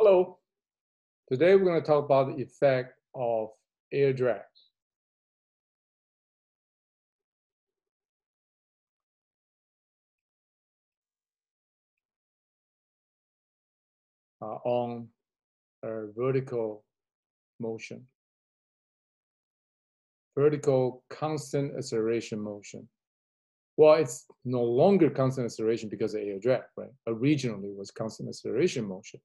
Hello. Today we're going to talk about the effect of air drag on a vertical motion, vertical constant acceleration motion. Well, it's no longer constant acceleration because of air drag, right? Originally it was constant acceleration motion.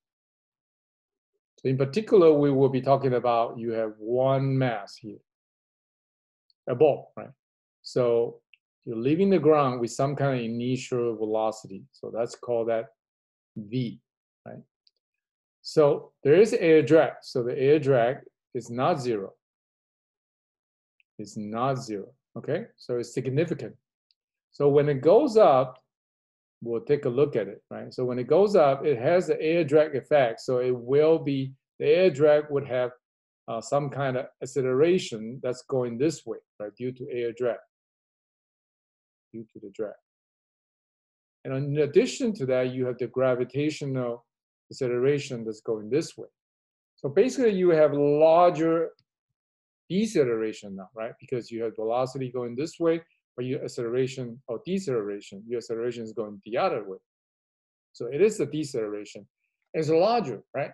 So in particular, we will be talking about you have one mass here, a ball, right? So you're leaving the ground with some kind of initial velocity. So that's called that V, right? So there is air drag. So the air drag is not zero. It's not zero, okay? So it's significant. So when it goes up, we'll take a look at it, right? So when it goes up, it has the air drag effect. So it will be, the air drag would have some kind of acceleration that's going this way, right? Due to air drag, due to the drag. And in addition to that, you have the gravitational acceleration that's going this way. So basically you have larger deceleration now, right? Because you have velocity going this way, but your acceleration or deceleration, your acceleration is going the other way. So it is a deceleration. It's larger, right?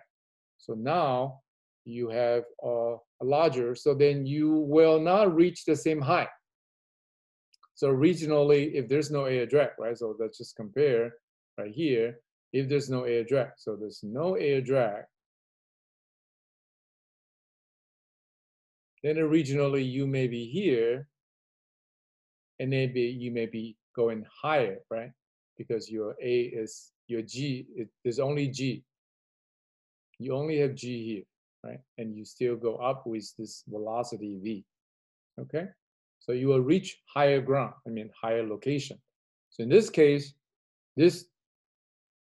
So now you have a larger, so then you will not reach the same height. So regionally, if there's no air drag, right? So let's just compare right here. If there's no air drag, so there's no air drag, then regionally you may be here, and maybe you may be going higher, right? Because your A is your G, there's only G. You only have G here, right? And you still go up with this velocity V, okay? So you will reach higher ground, higher location. So in this case, this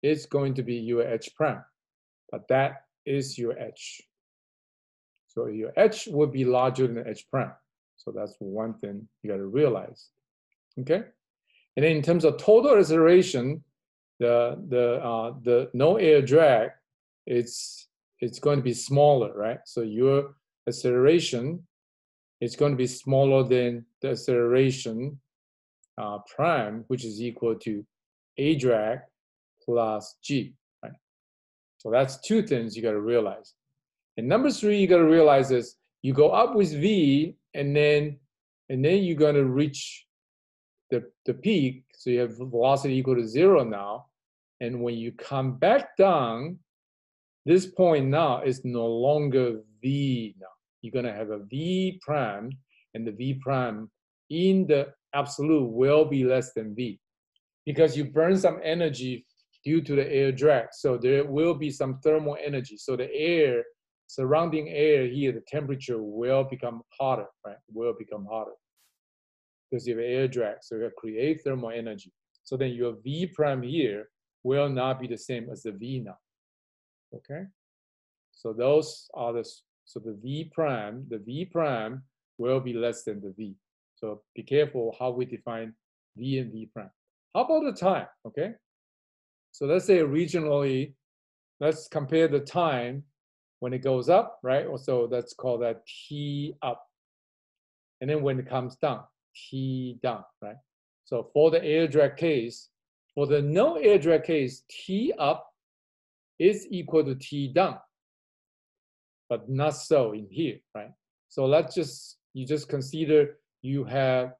is going to be your H prime, but that is your H. So your H would be larger than H prime. So that's one thing you got to realize, okay? And then in terms of total acceleration, the no air drag, it's going to be smaller, right? So your acceleration is going to be smaller than the acceleration prime, which is equal to a drag plus g, right? So that's two things you got to realize. And number three, you got to realize is you go up with v, and then you're going to reach the peak. So you have velocity equal to zero now. And when you come back down, this point now is no longer v now. You're going to have a v prime, and the v prime in the absolute will be less than v, because you burn some energy due to the air drag. So there will be some thermal energy. So the air, surrounding air here, the temperature will become hotter, right? Will become hotter because you have air drag. So you create thermal energy. So then your v prime here will not be the same as the v now. Okay? So those are so the v prime will be less than the v. So be careful how we define v and v prime. How about the time? Okay? So let's say regionally, let's compare the time when it goes up, right? So let's call that t up. And then when it comes down, t down, right? So for the air drag case, for the no air drag case, t up is equal to t down, but not so in here, right? So you just consider you have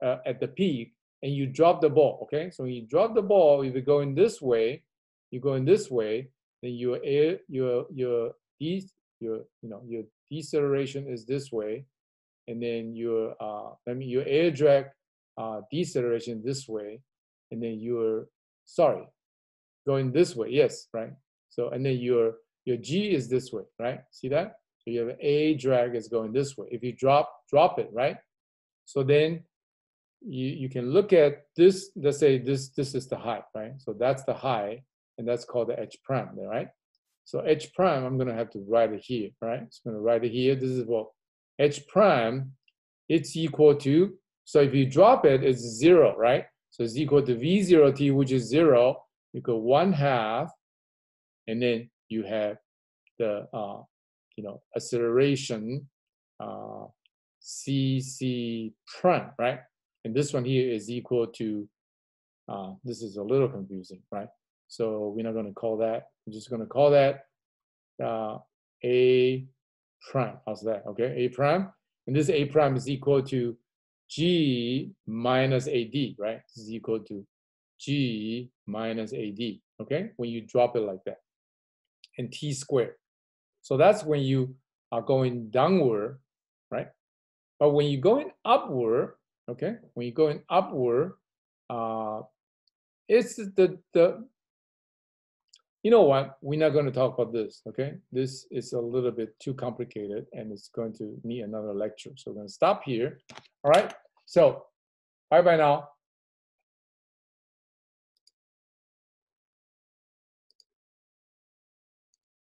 at the peak, and you drop the ball, okay? So you drop the ball, if you're going this way, then your deceleration is this way, and then your air drag deceleration this way, and then going this way, yes, right? So and then your G is this way, right? See that? So you have a drag is going this way. If you drop it, right? So then you can look at this, let's say this is the height, right? So that's the height, and that's called the H prime, right? So H prime, I'm gonna have to write it here, right? So I'm gonna write it here. This is what H prime, it's equal to, so if you drop it, it's zero, right? So it's equal to V0t, which is zero, equal 1/2, and then you have the acceleration cc prime, right? And this one here is equal to, this is a little confusing, right? So we're not going to call that. We're just going to call that a prime. How's that? Okay, a prime. And this a prime is equal to g minus ad, right? This is equal to g minus ad, okay? When you drop it like that. And t squared. So that's when you are going downward, right? But when you're going upward, okay? When you're going upward, it's the you know what? We're not going to talk about this, okay? This is a little bit too complicated and it's going to need another lecture. So we're going to stop here. All right? So, bye-bye now.